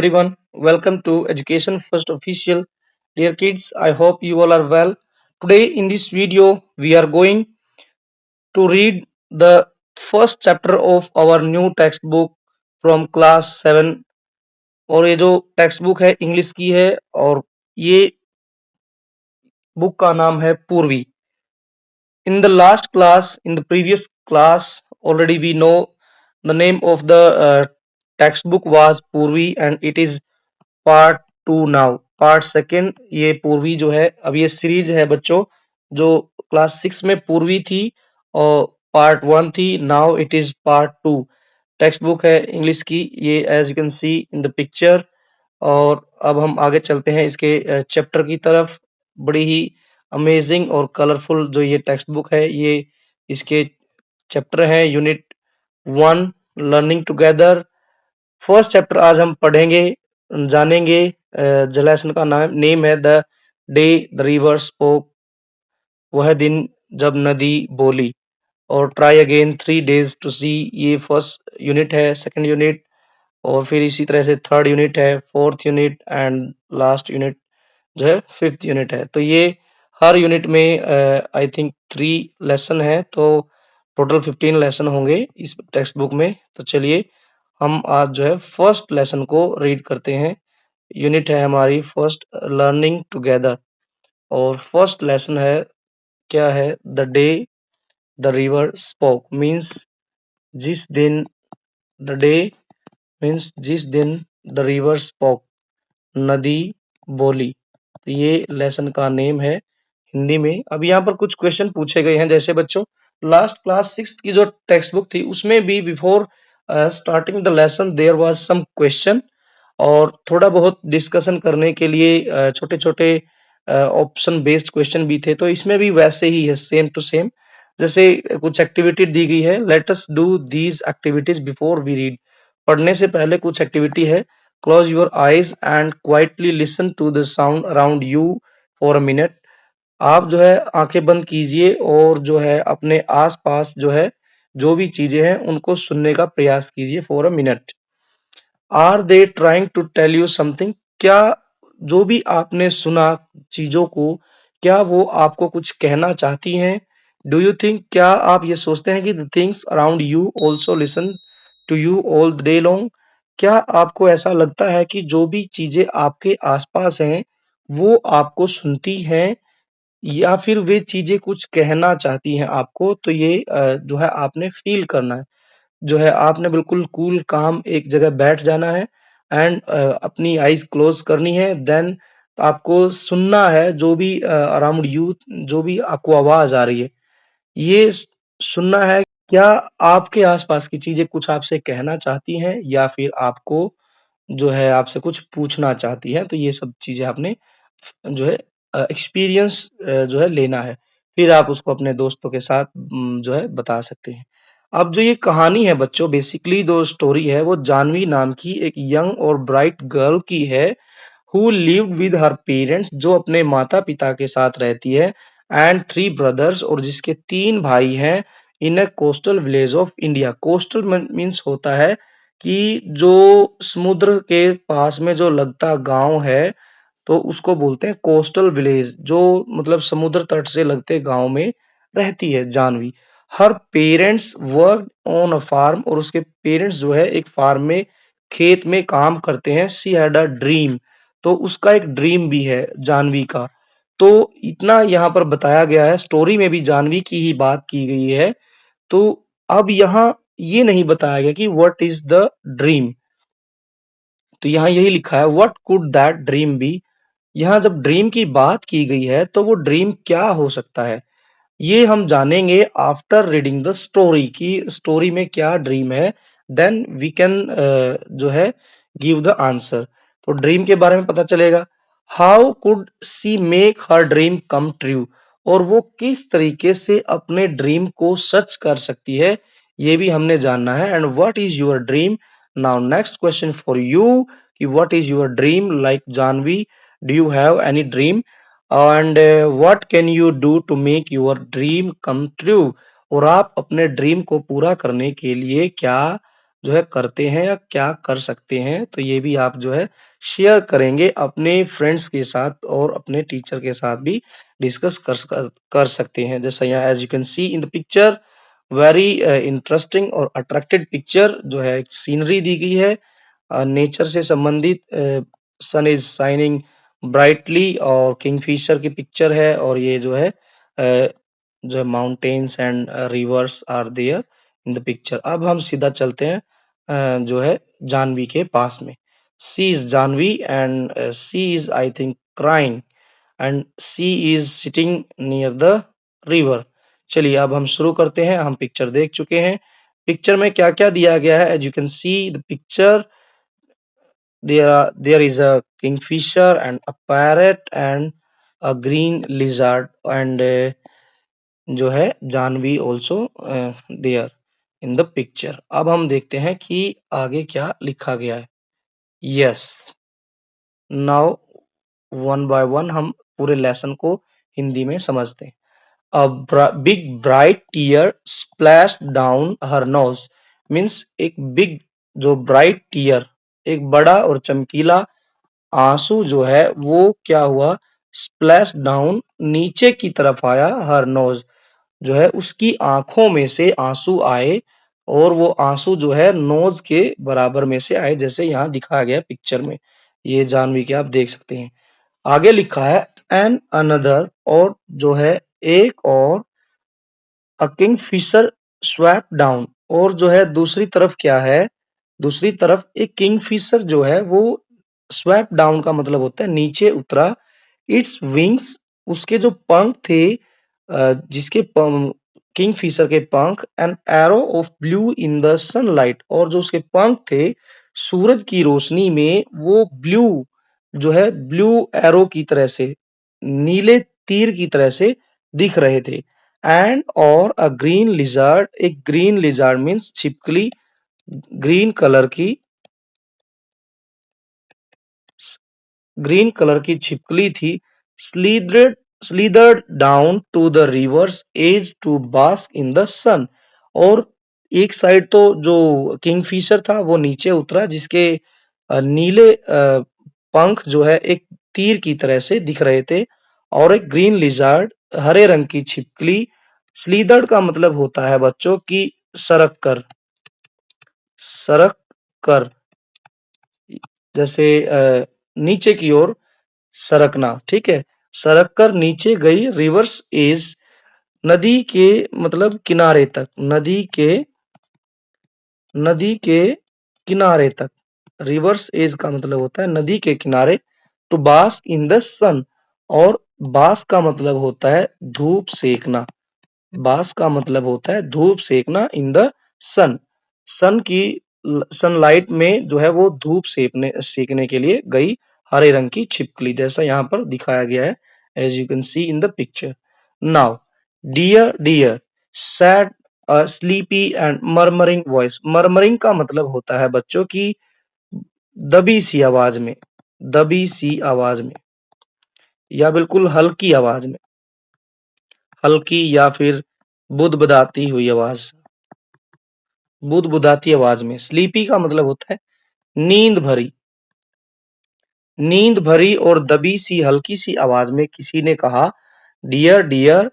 everyone. Welcome to Education First Official. Dear kids, I hope you all are well. Today in this video, we are going to read the first chapter of our new textbook from class 7 और ये जो text book है English की है और ये book का नाम है पूर्वी. In the last class, in the previous class, already we know the name of the textbook was Purvi and it is part two now. Part second ये पूर्वी जो है अब ये सीरीज है बच्चों जो क्लास 6 में पूर्वी थी और पार्ट 1 थी. Now it is part 2. Textbook है इंग्लिश की ये as you can see in the picture. और अब हम आगे चलते हैं इसके चैप्टर की तरफ. बड़ी ही अमेजिंग और कलरफुल जो ये टेक्स्ट बुक है ये इसके चैप्टर है. Unit 1 learning together. First chapter आज हम पढ़ेंगे जानेंगे. जो लेसन का नेम है the day the river spoke. वह दिन जब नदी बोली. और ट्राई अगेन 3 days टू सी. ये फर्स्ट यूनिट है. सेकंड यूनिट और फिर इसी तरह से थर्ड यूनिट है, fourth unit and last unit जो है फिफ्थ यूनिट है. तो ये हर यूनिट में आई थिंक 3 लेसन है तो टोटल 15 लेसन होंगे इस टेक्स्ट बुक में. तो चलिए हम आज जो है फर्स्ट लेसन को रीड करते हैं. यूनिट है हमारी फर्स्ट लर्निंग टुगेदर और फर्स्ट लेसन है क्या है the day the river spoke means जिस दिन. द डे मीन्स जिस दिन द रिवर स्पोक नदी बोली. तो ये लेसन का नेम है हिंदी में. अब यहाँ पर कुछ क्वेश्चन पूछे गए हैं. जैसे बच्चों लास्ट क्लास 6 की जो टेक्स्ट बुक थी उसमें भी before starting the lesson there was some question और थोड़ा बहुत डिस्कशन करने के लिए छोटे छोटे ऑप्शन बेस्ड क्वेश्चन भी थे. तो इसमें भी वैसे ही है सेम टू सेम. जैसे कुछ एक्टिविटी दी गई है. Let us do these activities before we read. पढ़ने से पहले कुछ एक्टिविटी है. Close your eyes and quietly listen to the sound around you for a minute. आप जो है आंखें बंद कीजिए और जो है अपने आसपास जो है जो भी चीजें हैं उनको सुनने का प्रयास कीजिए for a minute. Are they trying to tell you something. क्या जो भी आपने सुना चीजों को क्या वो आपको कुछ कहना चाहती हैं. डू यू थिंक क्या आप ये सोचते हैं कि the things around you also listen to you all day long. क्या आपको ऐसा लगता है कि जो भी चीजें आपके आसपास हैं वो आपको सुनती हैं या फिर वे चीजें कुछ कहना चाहती हैं आपको. तो ये जो है आपने फील करना है. जो है आपने बिल्कुल कूल काम एक जगह बैठ जाना है एंड अपनी आईज क्लोज करनी है. देन आपको सुनना है जो भी अराउंड यू जो भी आपको आवाज आ रही है ये सुनना है. क्या आपके आसपास की चीजें कुछ आपसे कहना चाहती हैं या फिर आपको जो है आपसे कुछ पूछना चाहती है. तो ये सब चीजें आपने जो है एक्सपीरियंस जो है लेना है. फिर आप उसको अपने दोस्तों के साथ जो है बता सकते हैं. अब जो ये कहानी है बच्चों बेसिकली जो स्टोरी है वो जानवी नाम की एक यंग और ब्राइट गर्ल की है who lived with her parents जो अपने माता पिता के साथ रहती है एंड 3 ब्रदर्स और जिसके 3 भाई हैं in a coastal village of India. Coastal means होता है कि जो समुद्र के पास में जो लगता गांव है तो उसको बोलते हैं कोस्टल विलेज. जो मतलब समुद्र तट से लगते गांव में रहती है Janvi. Her parents work on a farm और उसके पेरेंट्स जो है एक फार्म में खेत में काम करते हैं. She had a dream. तो उसका एक ड्रीम भी है जानवी का. तो इतना यहाँ पर बताया गया है. स्टोरी में भी जानवी की ही बात की गई है. तो अब यहाँ ये नहीं बताया गया कि व्हाट इज द ड्रीम. तो यहाँ यही लिखा है what could that dream be. यहाँ जब ड्रीम की बात की गई है तो वो ड्रीम क्या हो सकता है ये हम जानेंगे आफ्टर रीडिंग द स्टोरी की स्टोरी में क्या ड्रीम है. देन वी कैन जो है गिव द आंसर. तो ड्रीम के बारे में पता चलेगा. How could see make her dream come true. और वो किस तरीके से अपने ड्रीम को सच कर सकती है ये भी हमने जानना है. And what is your dream. Now next question for you कि what is your dream like Janvi. Do you have any dream and what can you do to make your dream come true. और आप अपने dream को पूरा करने के लिए क्या जो है करते हैं या क्या कर सकते हैं, तो ये भी आप जो है शेयर करेंगे अपने फ्रेंड्स के साथ और अपने टीचर के साथ भी डिस्कस कर सकते हैं। जैसे यहाँ as you can see in the picture, very interesting और अट्रैक्टेड पिक्चर जो है सीनरी दी गई है नेचर से संबंधित। सन इज शाइनिंग ब्राइटली और किंगफिशर की पिक्चर है, और ये जो है जो mountains and rivers are there in the picture. अब हम सीधा चलते हैं जो है जानवी के पास में। She is Janvi and she is I think crying and she is sitting near the river. चलिए अब हम शुरू करते हैं। हम पिक्चर देख चुके हैं। पिक्चर में क्या क्या दिया गया है, as you can see the picture, there is a kingfisher and a parrot and a green lizard and जो है Janvi also there in the picture। अब हम देखते हैं कि आगे क्या लिखा गया है। yes, now one by one हम पूरे लेसन को हिंदी में समझते हैं। A big bright tear splashed down her nose means एक big जो bright tear, एक बड़ा और चमकीला आंसू जो है वो क्या हुआ, स्प्लैश डाउन नीचे की तरफ आया, हर नोज जो है उसकी आंखों में से आंसू आए, और वो आंसू जो है नोज के बराबर में से आए, जैसे यहाँ दिखाया गया पिक्चर में। ये जानवी के आप देख सकते हैं। आगे लिखा है एन अनदर, और जो है एक और, अ किंगफिशर स्वैप डाउन, और जो है दूसरी तरफ क्या है, दूसरी तरफ एक किंगफिशर जो है वो स्वैप डाउन का मतलब होता है नीचे उतरा। इट्स विंग्स, उसके जो पंख थे, जिसके किंगफिशर के पंख, an arrow of blue in the sunlight, और जो उसके पंख थे सूरज की रोशनी में वो ब्लू जो है ब्लू एरो की तरह से, नीले तीर की तरह से दिख रहे थे। एंड और अ ग्रीन लिजर्ड, एक ग्रीन लिजर्ड मीन्स छिपकली, ग्रीन कलर की, ग्रीन कलर की छिपकली थी, slithered slithered down to the river's edge to bask in the sun. और एक साइड तो जो किंगफिशर था वो नीचे उतरा, जिसके नीले पंख जो है एक तीर की तरह से दिख रहे थे, और एक ग्रीन लिजर्ड हरे रंग की छिपकली। स्लीदर्ड का मतलब होता है बच्चों की सरक कर, सरक कर, जैसे नीचे की ओर सरकना, ठीक है। सरक कर नीचे गई, रिवर्स एज नदी के मतलब किनारे तक, नदी के किनारे तक, रिवर्स एज का मतलब होता है नदी के किनारे। To bask in the sun, और बास्क का मतलब होता है धूप सेकना, बास का मतलब होता है धूप सेकना इन द सन, सन की सनलाइट में जो है वो धूप सेकने के लिए गई हरे रंग की छिपकली, जैसा यहाँ पर दिखाया गया है as you can see in the picture. Now dear dear said a sleepy and murmuring voice. Murmuring का मतलब होता है बच्चों की दबी सी आवाज में, दबी सी आवाज में, या बिल्कुल हल्की आवाज में, हल्की या फिर बुदबुदाती हुई आवाज, बुदबुदाती आवाज में। स्लीपी का मतलब होता है नींद भरी, नींद भरी और दबी सी हल्की सी आवाज में किसी ने कहा, dear dear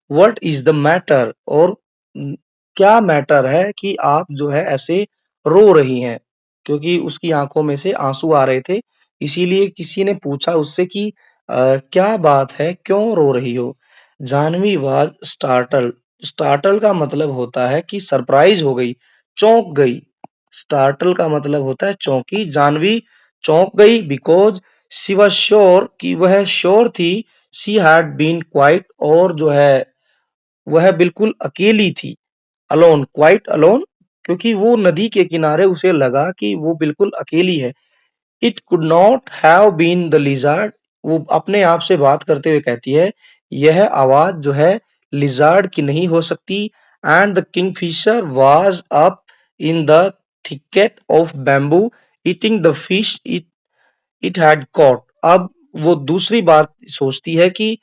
what is the matter, और क्या मैटर है कि आप जो है ऐसे रो रही हैं, क्योंकि उसकी आंखों में से आंसू आ रहे थे, इसीलिए किसी ने पूछा उससे कि क्या बात है, क्यों रो रही हो। जानवी वाज स्टार्टल, स्टार्टल का मतलब होता है कि सरप्राइज हो गई, चौंक गई। स्टार्टल का मतलब होता है चौंकी। जानवी चौंक गई बिकॉज शी वाज श्योर, कि वह श्योर थी, शी हैड बीन क्वाइट, और जो है वह बिल्कुल अकेली थी, अलोन, क्वाइट अलोन, क्योंकि वो नदी के किनारे उसे लगा कि वो बिल्कुल अकेली है। It could not have been the lizard, वो अपने आप से बात करते हुए कहती है यह आवाज जो है लिजर्ड की नहीं हो सकती। And the Kingfisher was up in the thicket of bamboo eating the fish it it had cot. अब वो दूसरी बात सोचती है कि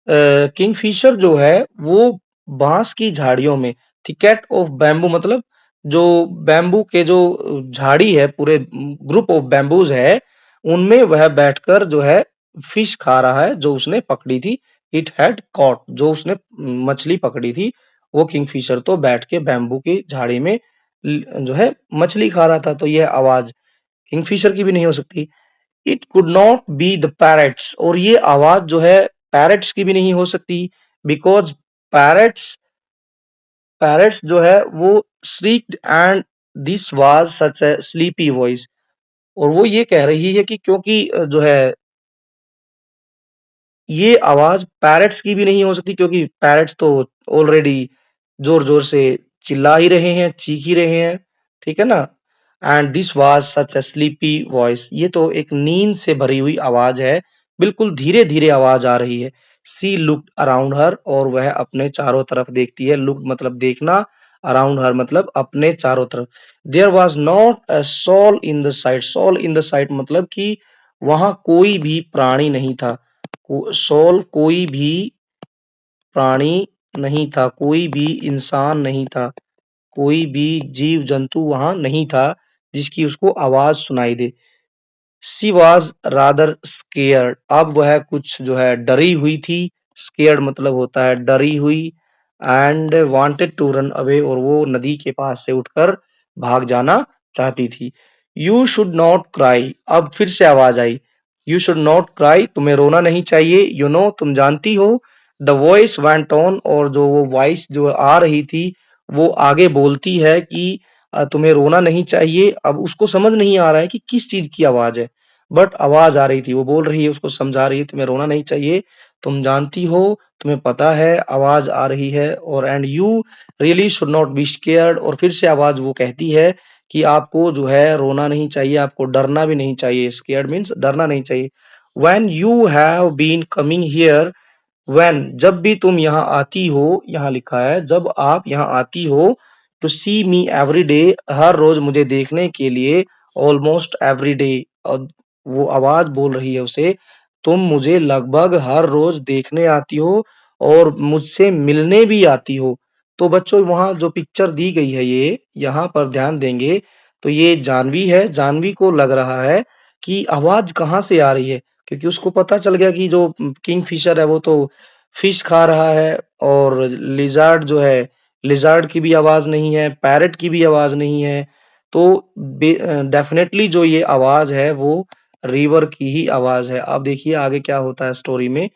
किंगफिशर जो है वो बांस की झाड़ियों में, थिकेट ऑफ बैम्बू मतलब जो बैम्बू के जो झाड़ी है, पूरे ग्रुप ऑफ बैम्बूज है, उनमें वह बैठकर जो है फिश खा रहा है जो उसने पकड़ी थी। इट हैड कॉट, जो उसने मछली पकड़ी थी, वो किंगफिशर तो बैठ के बैम्बू की झाड़ी में जो है मछली खा रहा था। तो यह आवाज किंगफिशर की भी नहीं हो सकती। It could not be the parrots, और ये आवाज जो है पैरट्स की भी नहीं हो सकती, बिकॉज पैरट्स पैरट्स जो है वो shrieked and this was such a sleepy voice. और वो ये कह रही है कि क्योंकि जो है ये आवाज पैरट्स की भी नहीं हो सकती, क्योंकि पैरट्स तो ऑलरेडी जोर जोर से चिल्ला ही रहे हैं, चीख ही रहे हैं, ठीक है ना। And this was such a sleepy voice, ये तो एक नींद से भरी हुई आवाज है, बिल्कुल धीरे धीरे आवाज आ रही है। सी लुक्ड अराउंड हर, और वह अपने चारों तरफ देखती है। लुक मतलब देखना, अराउंड हर मतलब अपने चारों तरफ। There was not a soul in the sight, soul in the sight मतलब कि वहां कोई भी प्राणी नहीं था। सोल कोई भी प्राणी नहीं था, कोई भी इंसान नहीं था, कोई भी जीव जंतु वहां नहीं था जिसकी उसको आवाज सुनाई दे। शी वॉज रादर स्केयर्ड, अब वह कुछ जो है डरी हुई थी। स्केयर्ड मतलब होता है डरी हुई। And wanted to run away, और वो नदी के पास से उठकर भाग जाना चाहती थी। यू शुड नॉट क्राई, अब फिर से आवाज आई। यू शुड नॉट क्राई, तुम्हें रोना नहीं चाहिए। यू नो, तुम जानती हो। द वॉइस वेंट ऑन, और जो वो वॉइस जो आ रही थी वो आगे बोलती है कि तुम्हें रोना नहीं चाहिए। अब उसको समझ नहीं आ रहा है कि किस चीज की आवाज है, बट आवाज आ रही थी, वो बोल रही है, उसको समझा रही है तुम्हें रोना नहीं चाहिए, तुम जानती हो, तुम्हें पता है, आवाज आ रही है। और and you really should not be scared, और फिर से आवाज वो कहती है कि आपको जो है रोना नहीं चाहिए, आपको डरना भी नहीं चाहिए। स्केयर्ड मीन्स डरना नहीं चाहिए। When you have been coming here, when जब भी तुम यहाँ आती हो, यहाँ लिखा है जब आप यहाँ आती हो, to see me every day, हर रोज मुझे देखने के लिए, ऑलमोस्ट एवरी डे, और वो आवाज बोल रही है उसे, तुम मुझे लगभग हर रोज देखने आती हो और मुझसे मिलने भी आती हो। तो बच्चों वहां जो पिक्चर दी गई है, ये यहाँ पर ध्यान देंगे तो ये जानवी है। जानवी को लग रहा है कि आवाज कहाँ से आ रही है, क्योंकि उसको पता चल गया कि जो किंग फिशर है वो तो फिश खा रहा है, और लिजार्ड जो है, लिजार्ड की भी आवाज नहीं है, पैरट की भी आवाज नहीं है। तो डेफिनेटली जो ये आवाज है वो रिवर की ही आवाज है। अब देखिए आगे क्या होता है स्टोरी में।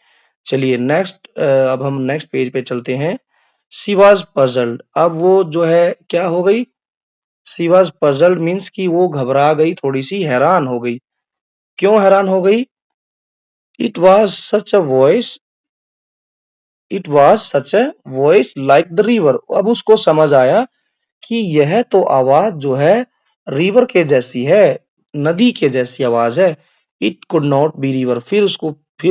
चलिए नेक्स्ट, अब हम नेक्स्ट पेज पे चलते हैं। शी वॉज पजल्ड, अब वो जो है क्या हो गई, शी वॉज पजल्ड मीन्स कि वो घबरा गई, थोड़ी सी हैरान हो गई। क्यों हैरान हो गई? It was such a voice, it was such a voice like the river, अब उसको समझ आया कि यह तो आवाज जो है रिवर के जैसी है, नदी के जैसी आवाज है। It could not be river, फिर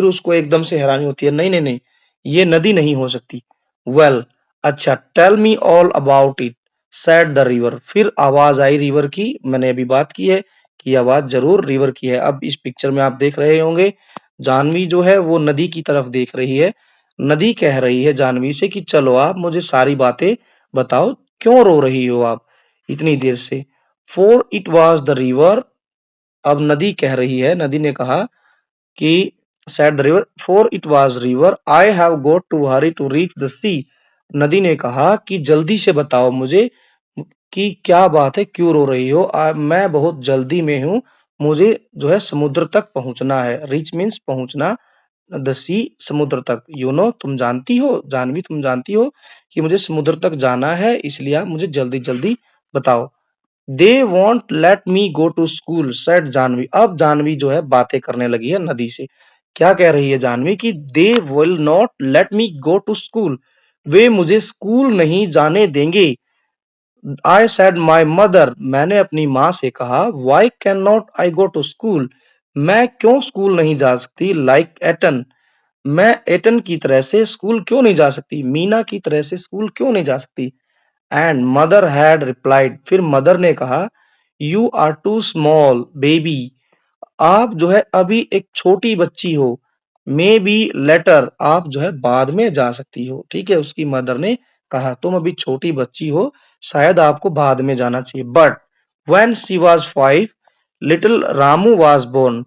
उसको एकदम से हैरानी होती है, नहीं नहीं नहीं, ये नदी नहीं हो सकती। वेल, अच्छा, tell me all about it, said the river, फिर आवाज आई रिवर की। मैंने अभी बात की है कि आवाज जरूर रिवर की है। अब इस पिक्चर में आप देख रहे होंगे जानवी जो है वो नदी की तरफ देख रही है। नदी कह रही है जानवी से कि चलो आप मुझे सारी बातें बताओ, क्यों रो रही हो आप इतनी देर से? For it was the river, अब नदी कह रही है, नदी ने कहा कि said the river, for it was river, I have got to hurry to reach the sea, नदी ने कहा कि जल्दी से बताओ मुझे कि क्या बात है, क्यों रो रही हो? मैं बहुत जल्दी में हूँ, मुझे जो है समुद्र तक पहुंचना है। रिच मीन्स पहुंचना, द सी समुद्र तक। यू नो, तुम जानती हो, जानवी तुम जानती हो कि मुझे समुद्र तक जाना है, इसलिए आप मुझे जल्दी जल्दी बताओ। They won't let me go to school, said Janvi, अब जानवी जो है बातें करने लगी है नदी से। क्या कह रही है जानवी कि they will not let me go to school, वे मुझे स्कूल नहीं जाने देंगे। आई सेड माई मदर, मैंने अपनी माँ से कहा, why can not I go to school, मैं क्यों स्कूल नहीं जा सकती? लाइक एटन, मैं एटन की तरह से स्कूल क्यों नहीं जा सकती? मीना की तरह से स्कूल क्यों नहीं जा सकती? एंड मदर हैड रिप्लाइड, फिर मदर ने कहा, you are too small baby, आप जो है अभी एक छोटी बच्ची हो। मे बी लेटर, आप जो है बाद में जा सकती हो। ठीक है, उसकी मदर ने कहा, तुम अभी छोटी बच्ची हो, शायद आपको बाद में जाना चाहिए। But when she was 5, little Ramu was born.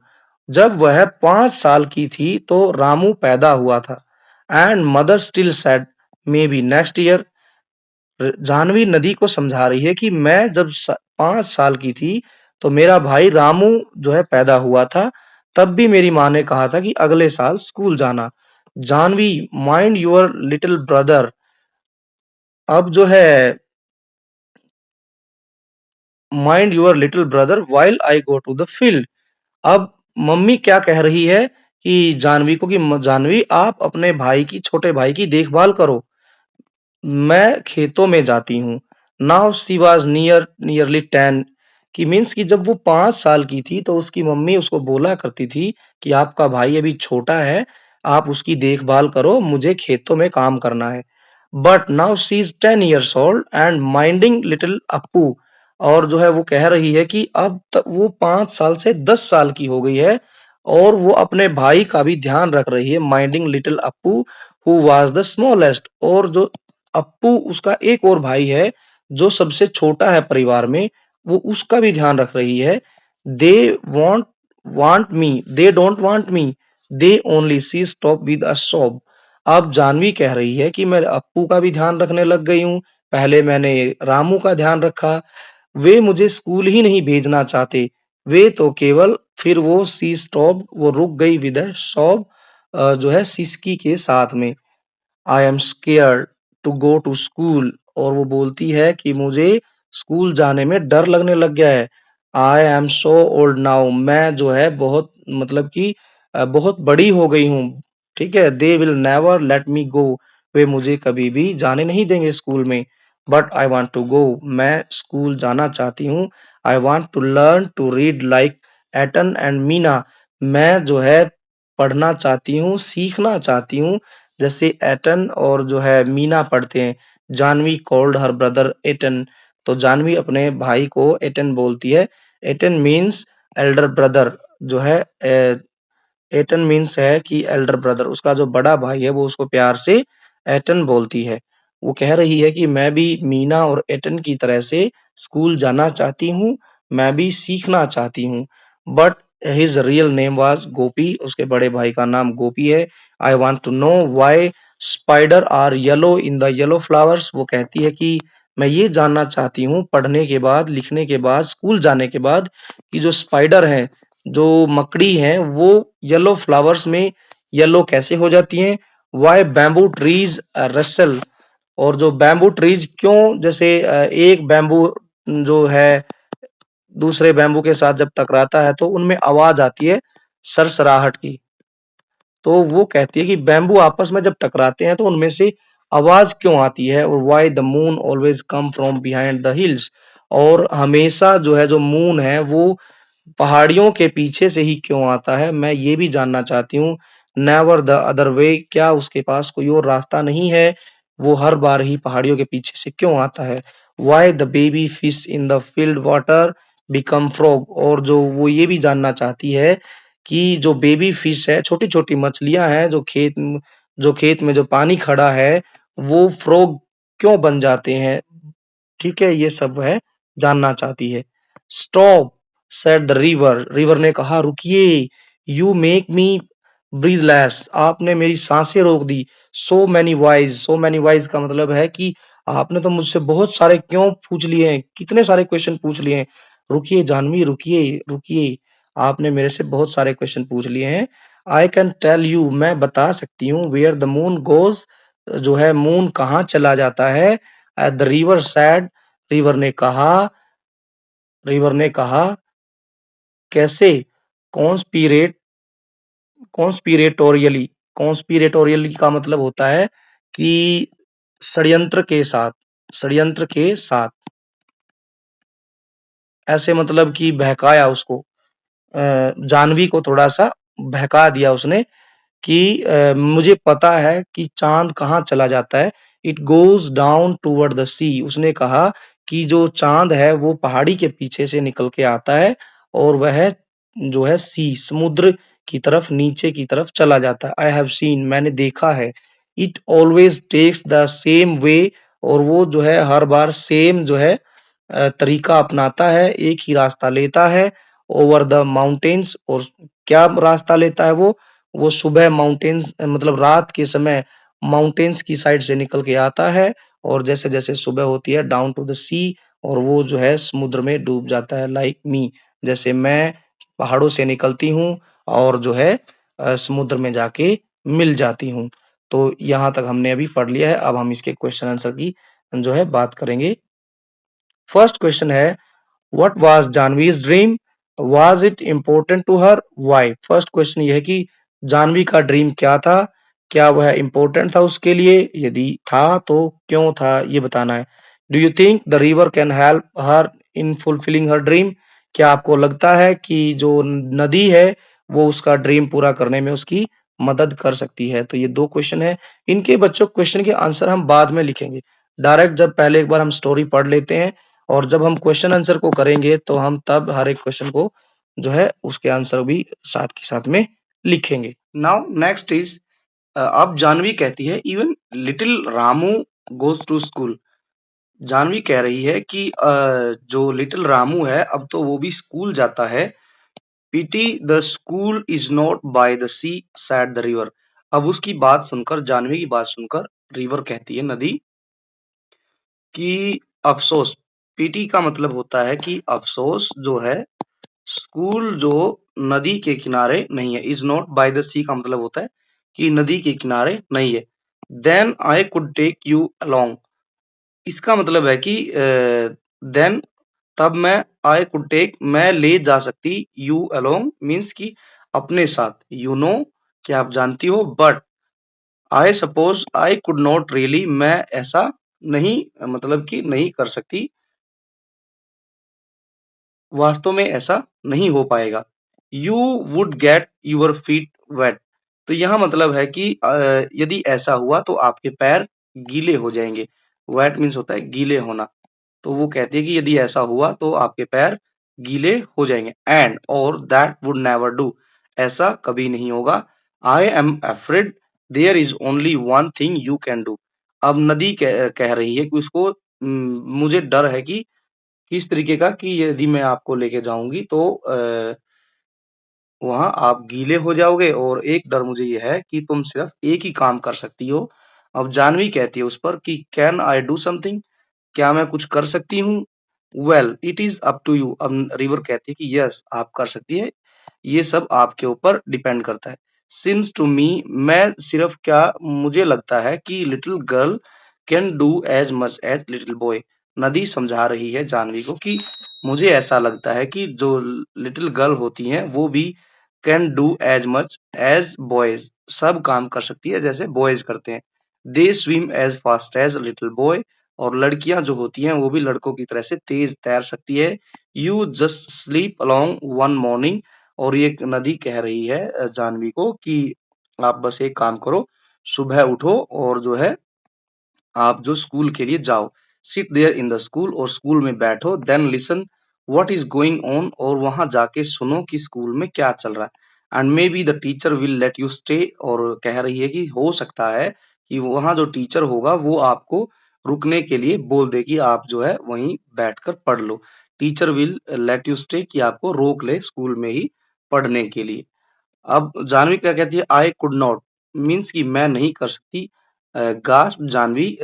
जब वह 5 साल की थी तो रामू पैदा हुआ था। And mother still said maybe next year. Jahnavi नदी को समझा रही है कि मैं जब 5 साल की थी तो मेरा भाई रामू जो है पैदा हुआ था, तब भी मेरी माँ ने कहा था कि अगले साल स्कूल जाना। Jahnavi, mind your little brother. अब जो है mind your little brother while I go to the field. अब मम्मी क्या कह रही है कि जाह्नवी को कि जाह्नवी आप अपने भाई की छोटे भाई की देखभाल करो, मैं खेतों में जाती हूँ। नाउ शी वॉज नियरली 10, कि मीन्स कि जब वो 5 साल की थी तो उसकी मम्मी उसको बोला करती थी कि आपका भाई अभी छोटा है, आप उसकी देखभाल करो, मुझे खेतों में काम करना है। But now she is 10 years old and minding little Appu. और जो है वो कह रही है कि अब तक वो 5 साल से 10 साल की हो गई है और वो अपने भाई का भी ध्यान रख रही है, minding little Appu who was the smallest. और जो अप्पू उसका एक और भाई है जो सबसे छोटा है परिवार में, वो उसका भी ध्यान रख रही है। They won't want me, they don't want me, they only see stop with a sob. अब जाह्नवी कह रही है कि मैं अप्पू का भी ध्यान रखने लग गई हूँ, पहले मैंने रामू का ध्यान रखा, वे मुझे स्कूल ही नहीं भेजना चाहते, वे तो केवल फिर वो सी स्टॉप, वो रुक गई विद अ सॉब, जो है सिसकी के साथ में। I am scared to go to school. और वो बोलती है कि मुझे स्कूल जाने में डर लगने लग गया है। I am so old now, मैं जो है बहुत मतलब कि बहुत बड़ी हो गई हूँ। ठीक है, they will never let me go, वे मुझे कभी भी जाने नहीं देंगे स्कूल में। But I want to go, मैं स्कूल जाना चाहती हूँ। I want to learn to read like एटन एंड मीना, मैं जो है पढ़ना चाहती हूँ, सीखना चाहती हूँ जैसे एटन और जो है मीना पढ़ते हैं। जाह्नवी कॉल्ड हर ब्रदर एटन, तो जाह्नवी अपने भाई को एटन बोलती है। एटन मीन्स एल्डर ब्रदर, जो है एटन मीन्स है कि एल्डर ब्रदर, उसका जो बड़ा भाई है वो उसको प्यार से एटन बोलती है। वो कह रही है कि मैं भी मीना और एटन की तरह से स्कूल जाना चाहती हूँ, मैं भी सीखना चाहती हूँ। But his real name was Gopi, उसके बड़े भाई का नाम गोपी है। I want to know why spider are yellow in the yellow flowers. वो कहती है कि मैं ये जानना चाहती हूँ पढ़ने के बाद, लिखने के बाद, स्कूल जाने के बाद, कि जो स्पाइडर हैं, जो मकड़ी हैं, वो येलो फ्लावर्स में येलो कैसे हो जाती हैं। वाई बैम्बू ट्रीज रसल, और जो बैम्बू ट्रीज क्यों, जैसे एक बैम्बू जो है दूसरे बैम्बू के साथ जब टकराता है तो उनमें आवाज आती है सरसराहट की। तो वो कहती है कि बैम्बू आपस में जब टकराते हैं तो उनमें से आवाज क्यों आती है। और why the moon always come from behind the hills, और हमेशा जो है जो मून है वो पहाड़ियों के पीछे से ही क्यों आता है, मैं ये भी जानना चाहती हूँ। नेवर द अदर वे, क्या उसके पास कोई और रास्ता नहीं है, वो हर बार ही पहाड़ियों के पीछे से क्यों आता है। Why the baby fish in the field water become frog, और जो वो ये भी जानना चाहती है कि जो बेबी फिश है, छोटी छोटी मछलियां हैं जो खेत में जो पानी खड़ा है, वो फ्रॉग क्यों बन जाते हैं। ठीक है, ये सब वह जानना चाहती है। Stop said the river, river ने कहा रुकिए। यू मेक मी ब्रीदलेस, आपने मेरी सांसें रोक दी। सो मैनी वाइज का मतलब है कि आपने तो मुझसे बहुत सारे क्यों पूछ लिए हैं, कितने सारे क्वेश्चन पूछ लिए हैं। रुकिए जाह्नवी, रुकिए रुकिए, आपने मेरे से बहुत सारे क्वेश्चन पूछ लिए हैं। आई कैन टेल यू, मैं बता सकती हूँ, वेयर द मून गोज, जो है मून कहाँ चला जाता है। At the river sad, river ने कहा, रिवर ने कहा कैसे। कॉन्स्पिरेट कॉन्स्पिरेटोरियली, कॉन्स्पिरेटोरियली का मतलब होता है कि षड्यंत्र के साथ, षड्यंत्र के साथ, ऐसे मतलब कि बहकाया उसको, जाह्नवी को थोड़ा सा बहका दिया उसने कि मुझे पता है कि चांद कहाँ चला जाता है। It goes down toward the sea, उसने कहा कि जो चांद है वो पहाड़ी के पीछे से निकल के आता है और वह जो है सी समुद्र की तरफ, नीचे की तरफ चला जाता है। आई हैव सीन, मैंने देखा है। It always takes the same way, और वो जो है हर बार सेम जो है तरीका अपनाता है, एक ही रास्ता लेता है ओवर द माउंटेन्स। और क्या रास्ता लेता है वो सुबह माउंटेन्स मतलब रात के समय माउंटेन्स की साइड से निकल के आता है, और जैसे-जैसे सुबह होती है डाउन टू द सी, और वो जो है समुद्र में डूब जाता है लाइक मी, जैसे मैं पहाड़ों से निकलती हूँ और जो है समुद्र में जाके मिल जाती हूँ। तो यहाँ तक हमने अभी पढ़ लिया है, अब हम इसके क्वेश्चन आंसर की जो है बात करेंगे। फर्स्ट क्वेश्चन है, what was Janvi's dream, was it important to her, why. First question ये है कि जानवी का ड्रीम क्या था, क्या वह इम्पोर्टेंट था उसके लिए, यदि था तो क्यों था, ये बताना है। Do you think the river can help her in fulfilling her dream, क्या आपको लगता है कि जो नदी है वो उसका ड्रीम पूरा करने में उसकी मदद कर सकती है। तो ये दो क्वेश्चन है, इनके बच्चों क्वेश्चन के आंसर हम बाद में लिखेंगे, डायरेक्ट जब पहले एक बार हम स्टोरी पढ़ लेते हैं और जब हम क्वेश्चन आंसर को करेंगे तो हम तब हर एक क्वेश्चन को जो है उसके आंसर भी साथ के साथ में लिखेंगे। नाउ नेक्स्ट इज, अब जानवी कहती है even little Ramu goes to school. Janvi कह रही है कि जो लिटिल रामू है अब तो वो भी स्कूल जाता है। पीटी the school is not by the sea said the river. अब उसकी बात सुनकर, जानवी की बात सुनकर रिवर कहती है, नदी, कि अफसोस। पीटी का मतलब होता है कि अफसोस जो है, स्कूल जो नदी के किनारे नहीं है। इज नॉट बाय द सी का मतलब होता है कि नदी के किनारे नहीं है। Then I could take you along, इसका मतलब है कि देन तब मैं, आई कुड टेक मैं ले जा सकती, यू अलोंग मीन्स कि अपने साथ, यू नो क्या आप जानती हो, but I suppose I could not really मैं ऐसा नहीं, मतलब कि नहीं कर सकती, वास्तव में ऐसा नहीं हो पाएगा। You would get your feet wet, तो यहाँ मतलब है कि यदि ऐसा हुआ तो आपके पैर गीले हो जाएंगे। वेट मीन्स होता है गीले होना। तो वो कहती है कि यदि ऐसा हुआ तो आपके पैर गीले हो जाएंगे। एंड और दैट वुड नेवर डू, ऐसा कभी नहीं होगा। I am afraid there is only one thing you can do. अब नदी कह रही है कि उसको मुझे डर है कि किस तरीके का, कि यदि मैं आपको लेके जाऊंगी तो वहां आप गीले हो जाओगे, और एक डर मुझे ये है कि तुम सिर्फ एक ही काम कर सकती हो। अब जानवी कहती है उस पर कि कैन आई डू समथिंग, क्या मैं कुछ कर सकती हूँ। Well it is up to you, अब रिवर कहती है कि यस आप कर सकती है, ये सब आपके ऊपर डिपेंड करता है। सिंस टू मी, मैं सिर्फ क्या मुझे लगता है कि little girl can do as much as little boy. नदी समझा रही है जानवी को कि मुझे ऐसा लगता है कि जो लिटिल गर्ल होती हैं वो भी can do as much as boys, सब काम कर सकती है जैसे बॉयज करते हैं। They swim as fast as little boy, और लड़कियां जो होती हैं वो भी लड़कों की तरह से तेज तैर सकती है। You just sleep along one morning, और ये नदी कह रही है जानवी को कि आप बस एक काम करो, सुबह उठो और जो है आप जो स्कूल के लिए जाओ, sit there in the school, और स्कूल में बैठो, then listen what is going on, और वहां जाके सुनो कि स्कूल में क्या चल रहा है। And may be the teacher will let you stay, और कह रही है कि हो सकता है कि वहां जो टीचर होगा वो आपको रुकने के लिए बोल दे कि आप जो है वहीं बैठकर पढ़ लो। Teacher will let you stay, कि आपको रोक ले स्कूल में ही पढ़ने के लिए। अब जानवी क्या कहती है, आई कुड नॉट मीन्स कि मैं नहीं कर सकती। गास्प जानवी,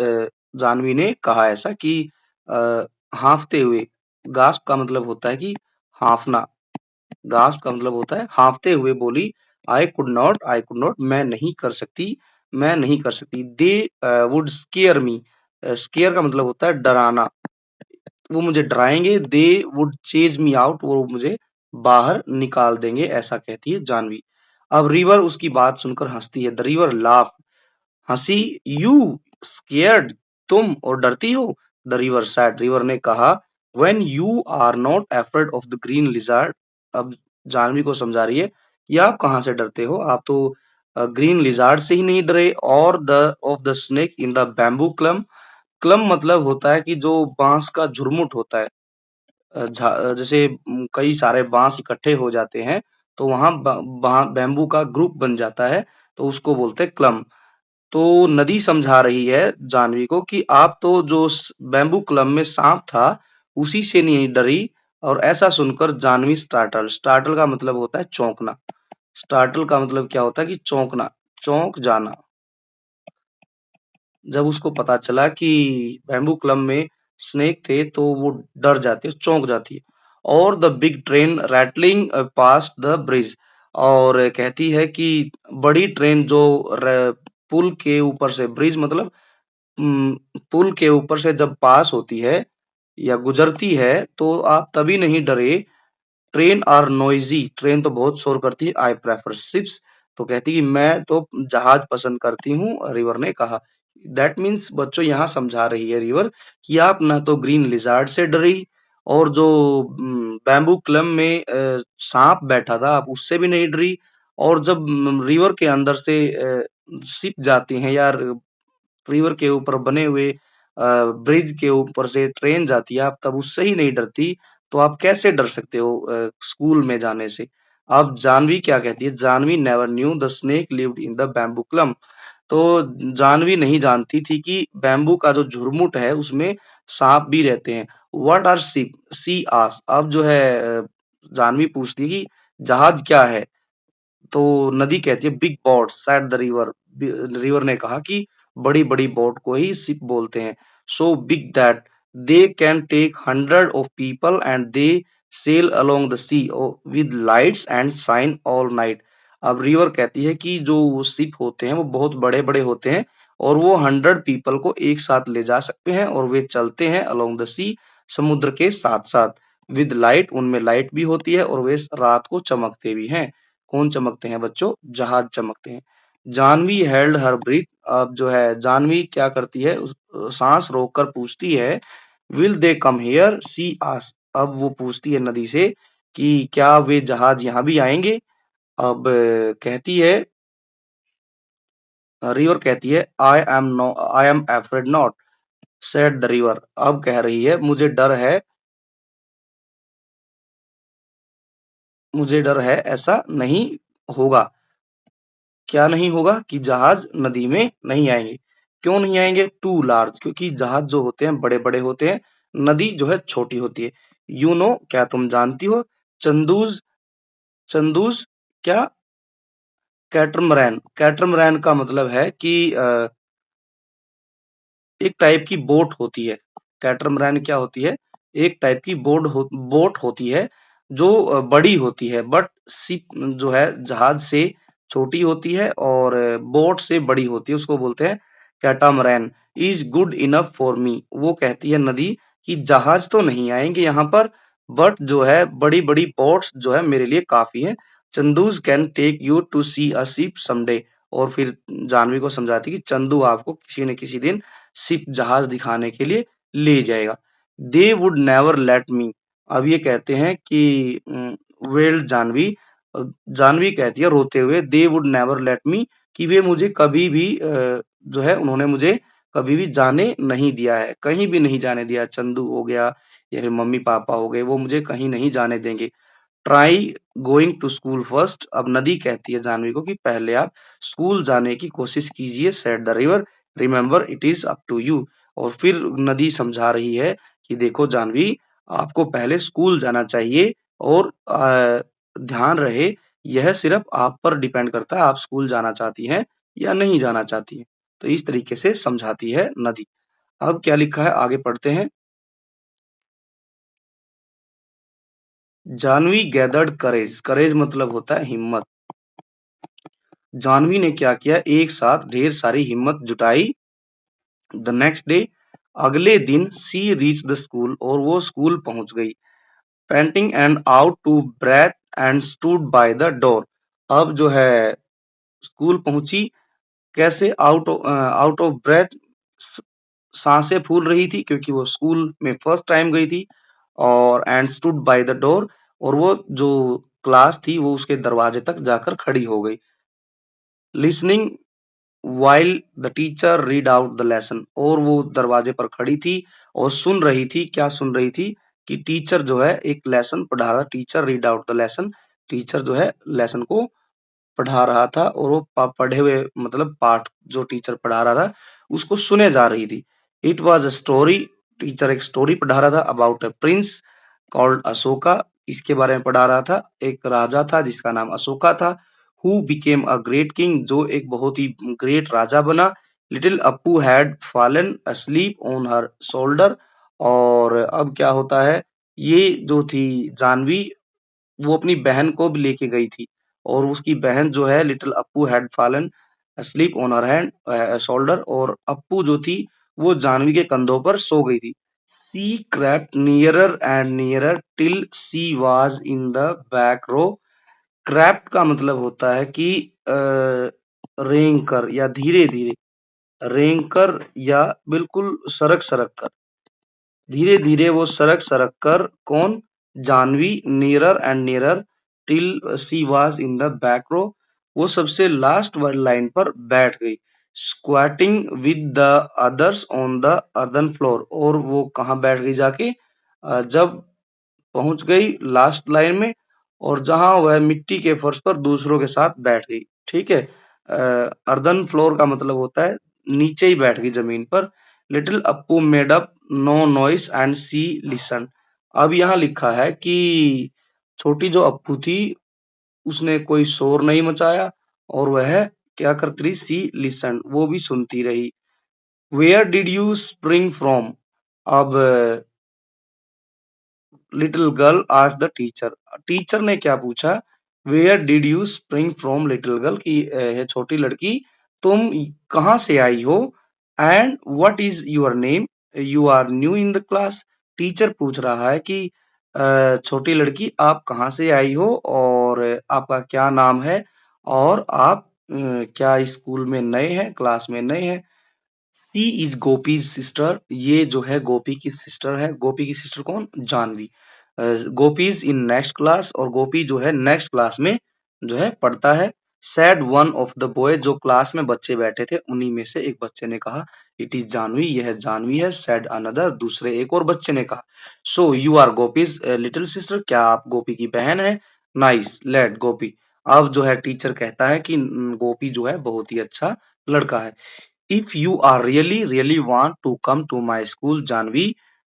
जानवी ने कहा ऐसा कि हांफते हुए। गास्प का मतलब होता है कि हांफना, गास्प का मतलब होता है हांफते हुए बोली, आई कुड नॉट मैं नहीं कर सकती, मैं नहीं कर सकती। They would scare me, scare का मतलब होता है डराना, वो मुझे डराएंगे। They would chase me out, वो मुझे बाहर निकाल देंगे, ऐसा कहती है जानवी। अब रिवर उसकी बात सुनकर हंसती है। द रिवर लाफ, हंसी, यू स्केयर्ड, तुम और डरती हो। द रिवर सैड, रिवर ने कहा, when you are not afraid of the green lizard. अब जानवी को समझा रही है कि आप कहाँ से डरते हो, आप तो ग्रीन लिजर्ड से ही नहीं डरे, और the of the snake in the bamboo clump. Clump मतलब होता है कि जो बांस का झुरमुट होता है, जैसे कई सारे बांस इकट्ठे हो जाते हैं तो वहां बैम्बू का ग्रुप बन जाता है, तो उसको बोलते हैं क्लम। तो नदी समझा रही है जानवी को कि आप तो जो बैम्बू क्लब में सांप था उसी से नहीं डरी। और ऐसा सुनकर जानवी स्टार्टल, स्टार्टल का मतलब होता है चौंकना, स्टार्टल का मतलब क्या होता है कि चौंकना, चौंक जाना। जब उसको पता चला कि बैम्बू क्लब में स्नेक थे तो वो डर जाती है, चौंक जाती है। और the big train rattling past the bridge, और कहती है कि बड़ी ट्रेन जो पुल के ऊपर से, ब्रिज मतलब पुल के ऊपर से जब पास होती है या गुजरती है तो आप तभी नहीं डरे। ट्रेन आर नॉइजी, ट्रेन तो बहुत शोर करती है। आई प्रेफर शिप्स, तो कहती है कि मैं तो जहाज पसंद करती हूँ, रिवर ने कहा। दैट मीन्स बच्चों यहाँ समझा रही है रिवर कि आप ना तो ग्रीन लिजार्ड से डरी, और जो बैम्बू क्लब में सांप बैठा था आप उससे भी नहीं डरी। और जब रिवर के अंदर से शिप जाती हैं या रिवर के ऊपर बने हुए ब्रिज के ऊपर से ट्रेन जाती है, आप तब उससे ही नहीं डरती, तो आप कैसे डर सकते हो स्कूल में जाने से। अब जानवी क्या कहती है, Janvi never knew the snake lived in the bamboo club. तो जानवी नहीं जानती थी कि बैम्बू का जो झुरमुट है उसमें सांप भी रहते हैं। व्हाट आर शिप, सी आस, अब जो है जानवी पूछती है कि जहाज क्या है। तो नदी कहती है big boat said the river, river ने कहा कि बड़ी बड़ी बोट को ही शिप बोलते हैं। So big that they can take 100 of people and they sail along the sea with lights and shine all night. अब रिवर कहती है कि जो शिप होते हैं वो बहुत बड़े बड़े होते हैं और वो 100 पीपल को एक साथ ले जा सकते हैं और वे चलते हैं अलोंग द सी, समुद्र के साथ साथ। विद लाइट, उनमें लाइट भी होती है और वे रात को चमकते भी हैं। कौन चमकते हैं बच्चों, जहाज चमकते हैं। जानवी हेल्ड हर ब्रीथ, अब जो है जानवी क्या करती है, सांस रोककर पूछती है will they come here, she ask, अब वो पूछती है नदी से कि क्या वे जहाज यहाँ भी आएंगे। अब कहती है, रिवर कहती है I am afraid not, said the river, अब कह रही है मुझे डर है ऐसा नहीं होगा। क्या नहीं होगा कि जहाज नदी में नहीं आएंगे। क्यों नहीं आएंगे, टू लार्ज, क्योंकि जहाज जो होते हैं बड़े बड़े होते हैं, नदी जो है छोटी होती है। यू नो, क्या तुम जानती हो, चंदूज, चंदूज क्या, कैटरमरैन, कैटरमरैन का मतलब है कि एक टाइप की बोट होती है। कैटरमरैन क्या होती है, एक टाइप की बोट होती है जो बड़ी होती है, बट शिप जो है जहाज से छोटी होती है और बोट से बड़ी होती है, उसको बोलते हैं catamaran. Is good enough for me, वो कहती है नदी कि जहाज तो नहीं आएंगे यहाँ पर, बट जो है बड़ी बड़ी बोट्स जो है मेरे लिए काफी है। Chandu's can take you to see a ship someday, और फिर जानवी को समझाती कि चंदू आपको किसी न किसी दिन शिप, जहाज दिखाने के लिए ले जाएगा। दे वुड नेवर लेट मी, अब ये कहते हैं कि वेल जानवी, जानवी कहती है रोते हुए दे वुड नेवर लेट मी, कि वे मुझे कभी भी जो है उन्होंने मुझे कभी भी जाने नहीं दिया है, कहीं भी नहीं जाने दिया। चंदू हो गया या फिर मम्मी पापा हो गए, वो मुझे कहीं नहीं जाने देंगे। Try going to school first, अब नदी कहती है जानवी को कि पहले आप स्कूल जाने की कोशिश कीजिए। Said the river, remember it is up to you, और फिर नदी समझा रही है कि देखो जानवी, आपको पहले स्कूल जाना चाहिए और ध्यान रहे यह सिर्फ आप पर डिपेंड करता है, आप स्कूल जाना चाहती हैं या नहीं जाना चाहती हैं। तो इस तरीके से समझाती है नदी। अब क्या लिखा है आगे पढ़ते हैं। जानवी गैदर्ड करेज, करेज मतलब होता है हिम्मत। जानवी ने क्या किया, एक साथ ढेर सारी हिम्मत जुटाई। द नेक्स्ट डे, अगले दिन, सी रीच द स्कूल, और वो स्कूल पहुंच गई। Panting and out to breath and stood by the door, अब जो है स्कूल पहुंची, कैसे, आउट ऑफ ब्रेथ, सांसें फूल रही थी क्योंकि वो स्कूल में फर्स्ट टाइम गई थी। और and stood by the door, और वो जो क्लास थी वो उसके दरवाजे तक जाकर खड़ी हो गई। Listening while the teacher read out the lesson, और वो दरवाजे पर खड़ी थी और सुन रही थी, क्या सुन रही थी कि टीचर जो है एक लेसन पढ़ा रहा, teacher read out the lesson, teacher जो है लेसन को पढ़ा रहा था और वो पढ़े हुए मतलब पाठ जो टीचर पढ़ा रहा था उसको सुने जा रही थी। It was a story, teacher एक स्टोरी पढ़ा रहा था about a prince called Ashoka. इसके बारे में पढ़ा रहा था, एक राजा था जिसका नाम अशोका था। Who became a great king, जो एक बहुत ही ग्रेट राजा बना। Little Appu had fallen asleep on her shoulder. और अब क्या होता है, ये जो थी जानवी, वो अपनी बहन को भी लेके गई थी और उसकी बहन जो है little Appu had fallen asleep on her hand shoulder, और अप्पू जो थी वो जानवी के कंधों पर सो गई थी। सी crept nearer and nearer till she was in the back row। Crept का मतलब होता है कि रेंग कर या धीरे धीरे, रेंग कर या बिल्कुल सरक सरक कर, धीरे धीरे वो सरक सरक कर, कौन, Janvi, nearer and nearer till she was in the back row, वो सबसे लास्ट वाली लाइन पर बैठ गई। Squatting with the others on the earthen floor, और वो कहाँ बैठ गई जाके, जब पहुंच गई लास्ट लाइन में और जहां वह मिट्टी के फर्श पर दूसरों के साथ बैठ गई। ठीक है। अर्दन फ्लोर का मतलब होता है नीचे ही बैठ गई जमीन पर। Little Appu made up no noise and she listen. अब यहाँ लिखा है कि छोटी जो अप्पू थी उसने कोई शोर नहीं मचाया और वह क्या करती रही, सी लिसन, वो भी सुनती रही। Where did you spring from. अब लिटिल गर्ल आज द टीचर, टीचर ने क्या पूछा, where did you spring from little girl, की है छोटी लड़की, तुम कहाँ से आई हो। And what is your name, you are new in the class. Teacher पूछ रहा है कि छोटी लड़की आप कहाँ से आई हो और आपका क्या नाम है और आप क्या स्कूल में नए हैं, क्लास में नए हैं। सी इज गोपीज सिस्टर, ये जो है गोपी की सिस्टर है। गोपी की सिस्टर कौन, जानवी। गोपी इज इन नेक्स्ट क्लास, और गोपी जो है नेक्स्ट क्लास में जो है पढ़ता है। Sad one of the boy, जो क्लास में बच्चे बैठे थे उन्हीं में से एक बच्चे ने कहा, इट इज जानवी, यह जानवी है। सैड अनदर, दूसरे एक और बच्चे ने कहा, so you are Gopi's little sister, क्या आप गोपी की बहन है। Nice let Gopi. अब जो है टीचर कहता है कि गोपी जो है बहुत ही अच्छा लड़का है। If you are really want to come to my school, Janvi,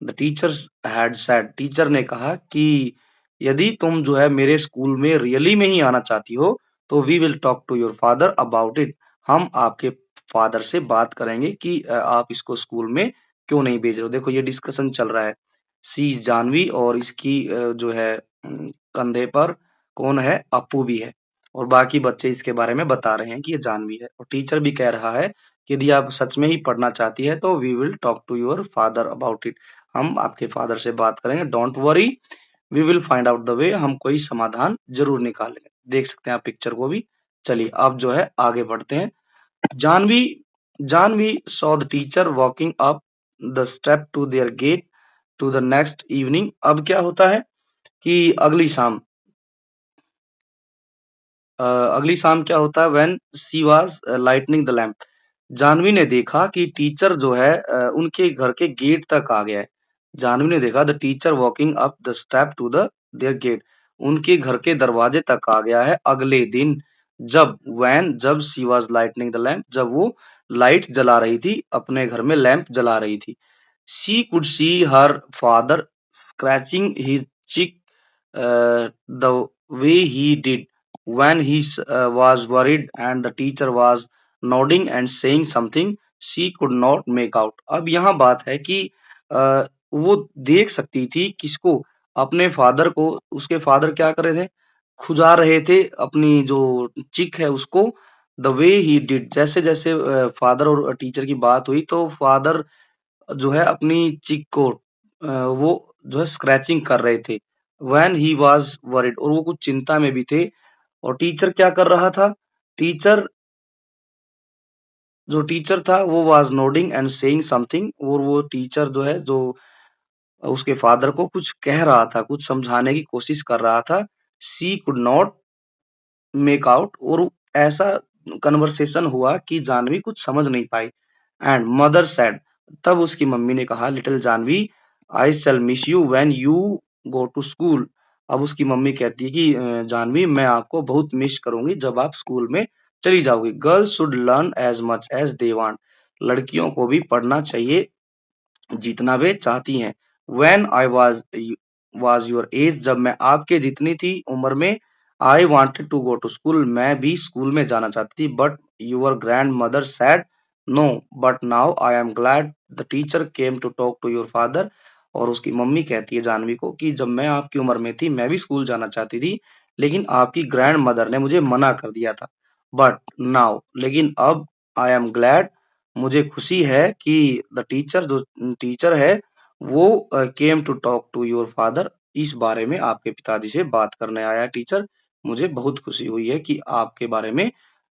the teachers had said, teacher ने कहा कि यदि तुम जो है मेरे स्कूल में रियली में ही आना चाहती हो तो we will talk to your father about it, हम आपके फादर से बात करेंगे कि आप इसको स्कूल में क्यों नहीं भेज रहे हो। देखो ये डिस्कशन चल रहा है, सी जानवी और इसकी जो है कंधे पर कौन है, अप्पू भी है, और बाकी बच्चे इसके बारे में बता रहे हैं कि ये जानवी है। और टीचर भी कह रहा है कि यदि आप सच में ही पढ़ना चाहती है तो we will talk to your father about it, हम आपके फादर से बात करेंगे। Don't worry, we will find out the way, हम कोई समाधान जरूर निकालेंगे। देख सकते हैं आप पिक्चर को भी। चलिए अब जो है आगे बढ़ते हैं। Janvi Janvi saw the teacher walking up the step to their gate to the next evening. अब क्या होता है कि अगली शाम क्या होता है, when she was lighting the lamp, Janvi ने देखा कि टीचर जो है उनके घर के गेट तक आ गया है। जानवी ने देखा the teacher walking up the step to the their gate, उनके घर के दरवाजे तक आ गया है अगले दिन। जब, व्हेन, जब she was lighting the lamp, जब वो लाइट जला रही थी, अपने घर में लैंप जला रही थी। She could see her father scratching his चिक the way he did when he was worried, and the teacher was nodding and saying something she could not make out। अब यहाँ बात है कि वो देख सकती थी किसको, अपने फादर को। उसके फादर क्या कर रहे थे, खुजा रहे थे अपनी जो चिक है उसको। द वे ही डिड, जैसे जैसे फादर और टीचर की बात हुई तो फादर जो है अपनी चिक को वो जो है स्क्रैचिंग कर रहे थे। व्हेन ही वाज वरीड, और वो कुछ चिंता में भी थे। और टीचर क्या कर रहा था, टीचर जो टीचर था वो was nodding and saying something, और वो टीचर जो है जो उसके फादर को कुछ कह रहा था, कुछ समझाने की कोशिश कर रहा था। She could not make out, और ऐसा कन्वर्सेशन हुआ कि जानवी कुछ समझ नहीं पाई। एंड मदर सेड, तब उसकी मम्मी ने कहा, little Janvi, I shall miss you when you go to school, अब उसकी मम्मी कहती है कि जानवी मैं आपको बहुत मिस करूंगी जब आप स्कूल में चली जाओगी। Girls should learn as much as they want. लड़कियों को भी पढ़ना चाहिए जितना वे चाहती हैं। When I was your age, जब मैं आपके जितनी थी उम्र में, I wanted to go to school, मैं भी स्कूल में जाना चाहती थी, but your grandmother said no, but now I am glad the teacher came to talk to your father। और उसकी मम्मी कहती है जानवी को कि जब मैं आपकी उम्र में थी मैं भी स्कूल जाना चाहती थी, लेकिन आपकी ग्रैंड मदर ने मुझे मना कर दिया था। बट नाउ, लेकिन अब, आई एम ग्लैड, मुझे खुशी है कि द टीचर, जो टीचर है, वो came to talk to your father, इस बारे में आपके पिताजी से बात करने आया टीचर। मुझे बहुत खुशी हुई है कि आपके बारे में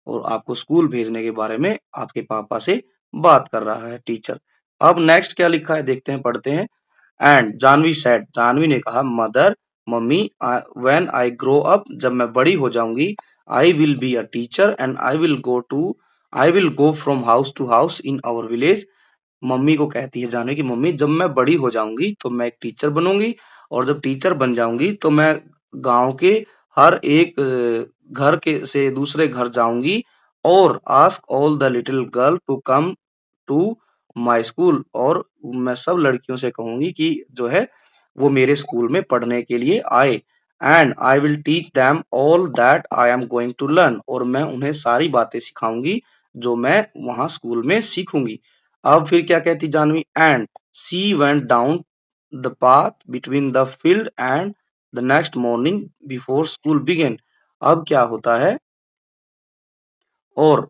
और आपको स्कूल भेजने के बारे में आपके पापा से बात कर रहा है टीचर। अब नेक्स्ट क्या लिखा है देखते हैं, पढ़ते हैं। एंड जानवी सेड, जानवी ने कहा, mother, mummy, when I grow up, जब मैं बड़ी हो जाऊंगी, I will be a teacher and I will go from house to house in our village. Mummy को कहती है जानवी की मम्मी, जब मैं बड़ी हो जाऊंगी तो मैं एक टीचर बनूंगी, और जब टीचर बन जाऊंगी तो मैं गांव के हर एक घर के से दूसरे घर जाऊंगी और ask all the little girl to come to my school, और मैं सब लड़कियों से कहूंगी कि जो है वो मेरे स्कूल में पढ़ने के लिए आए। And I will teach them all that I am going to learn, और मैं उन्हें सारी बातें सिखाऊंगी जो मैं वहां स्कूल में सीखूंगी। अब फिर क्या कहती Janvi, and she went down the path between the field and the next morning before school began. अब क्या होता है, और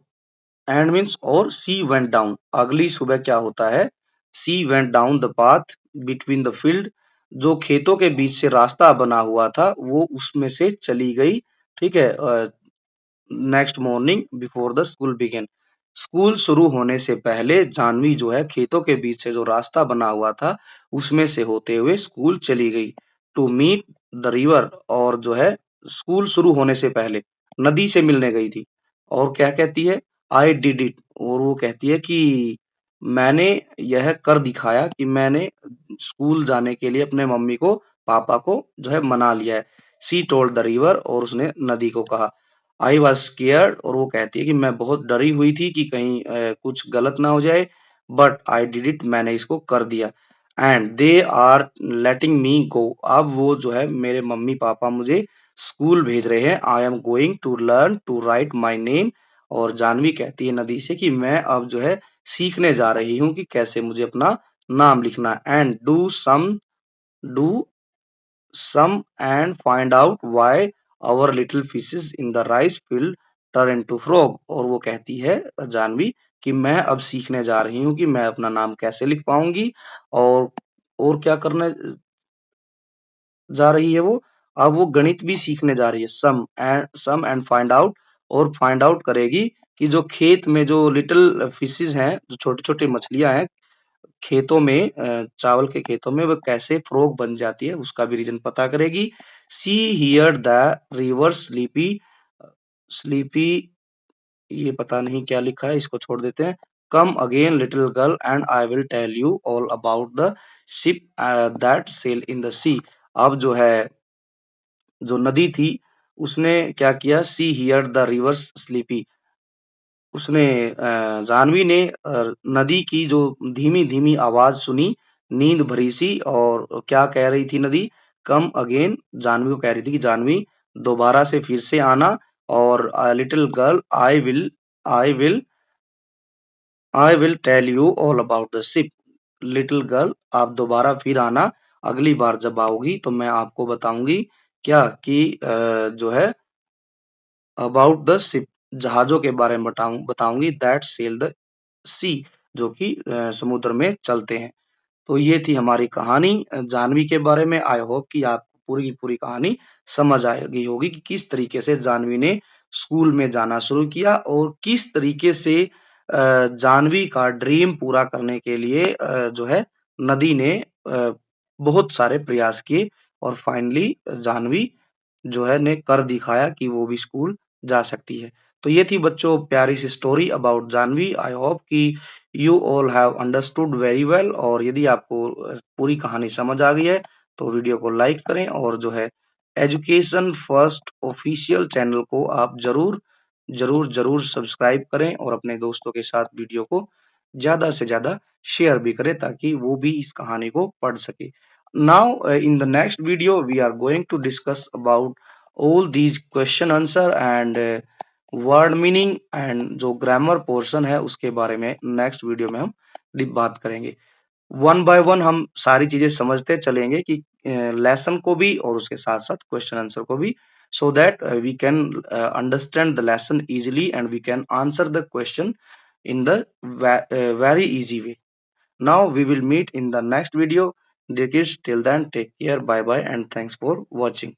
एंड मीन्स और, सी वेंट डाउन, अगली सुबह क्या होता है, she went down the path between the field, जो खेतों के बीच से रास्ता बना हुआ था वो उसमें से चली गई। ठीक है, next morning before the school began, school शुरू होने से पहले जानवी जो है खेतों के बीच से जो रास्ता बना हुआ था उसमें से होते हुए स्कूल चली गई। टू मीट द रिवर, और जो है स्कूल शुरू होने से पहले नदी से मिलने गई थी। और क्या कहती है, आई डिड इट, और वो कहती है कि मैंने यह कर दिखाया, कि मैंने स्कूल जाने के लिए अपने मम्मी को, पापा को जो है मना लिया है। सी टोल्ड द रिवर, और उसने नदी को कहा। आई वॉज स्केयर्ड, और वो कहती है कि मैं बहुत डरी हुई थी कि कहीं कुछ गलत ना हो जाए, बट आई डिड इट, मैंने इसको कर दिया। एंड दे आर लेटिंग मी गो, अब वो जो है मेरे मम्मी पापा मुझे स्कूल भेज रहे हैं। I am going to learn to write my name, और जानवी कहती है नदी से कि मैं अब जो है सीखने जा रही हूँ कि कैसे मुझे अपना नाम लिखना। And do some and find out why our little fishes in the rice field turn into frog। और वो कहती है जानवी कि मैं अब सीखने जा रही हूँ कि मैं अपना नाम कैसे लिख पाऊंगी, और और क्या करने जा रही है वो, अब वो गणित भी सीखने जा रही है। सम एंड फाइंड आउट, और फाइंड आउट करेगी कि जो खेत में जो लिटिल फिशेज हैं, जो छोटी छोटी मछलियां हैं खेतों में, चावल के खेतों में, वो कैसे फ्रॉग बन जाती है उसका भी रीजन पता करेगी। सी here the river sleepy, sleepy, ये पता नहीं क्या लिखा है, इसको छोड़ देते हैं। Come again little girl and I will tell you all about the ship that sail in the sea. अब जो है जो नदी थी उसने क्या किया, see here the river sleepy, उसने जाह्नवी ने नदी की जो धीमी-धीमी आवाज सुनी, नींद भरी सी, और क्या कह रही थी नदी, कम अगेन, जाह्नवी को कह रही थी कि जाह्नवी दोबारा से फिर से आना, और little girl I will tell you all about the ship. Little girl, आप दोबारा फिर आना, अगली बार जब आओगी तो मैं आपको बताऊंगी क्या, कि जो है अबाउट द शिप, जहाजों के बारे में बताऊंगी, दैट सेल द सी, जो कि समुद्र में चलते हैं। तो ये थी हमारी कहानी जाह्नवी के बारे में। आई होप कि आपको पूरी की पूरी कहानी समझ आ गई होगी कि किस तरीके से जाह्नवी ने स्कूल में जाना शुरू किया, और किस तरीके से जाह्नवी का ड्रीम पूरा करने के लिए जो है नदी ने बहुत सारे प्रयास किए, और फाइनली जाह्नवी जो है ने कर दिखाया कि वो भी स्कूल जा सकती है। तो ये थी बच्चों प्यारी सी story about Jahnavi. I hope कि you all have understood very well, और यदि आपको पूरी कहानी समझ आ गई है तो वीडियो को लाइक करें, और जो है एजुकेशन फर्स्ट ऑफिशियल चैनल को आप जरूर जरूर जरूर सब्सक्राइब करें और अपने दोस्तों के साथ वीडियो को ज्यादा से ज्यादा शेयर भी करें ताकि वो भी इस कहानी को पढ़ सके। Now in the next video we are going to discuss about all these question answer and word meaning and जो ग्रामर पोर्शन है उसके बारे में नेक्स्ट वीडियो में हम बात करेंगे। वन बाय वन हम सारी चीजें समझते चलेंगे कि लेसन को भी और उसके साथ साथ क्वेश्चन आंसर को भी, so that we can understand the lesson easily and we can answer the question in the very easy way. Now we will meet in the next video. Dear kids, till then take care, bye bye, and thanks for watching.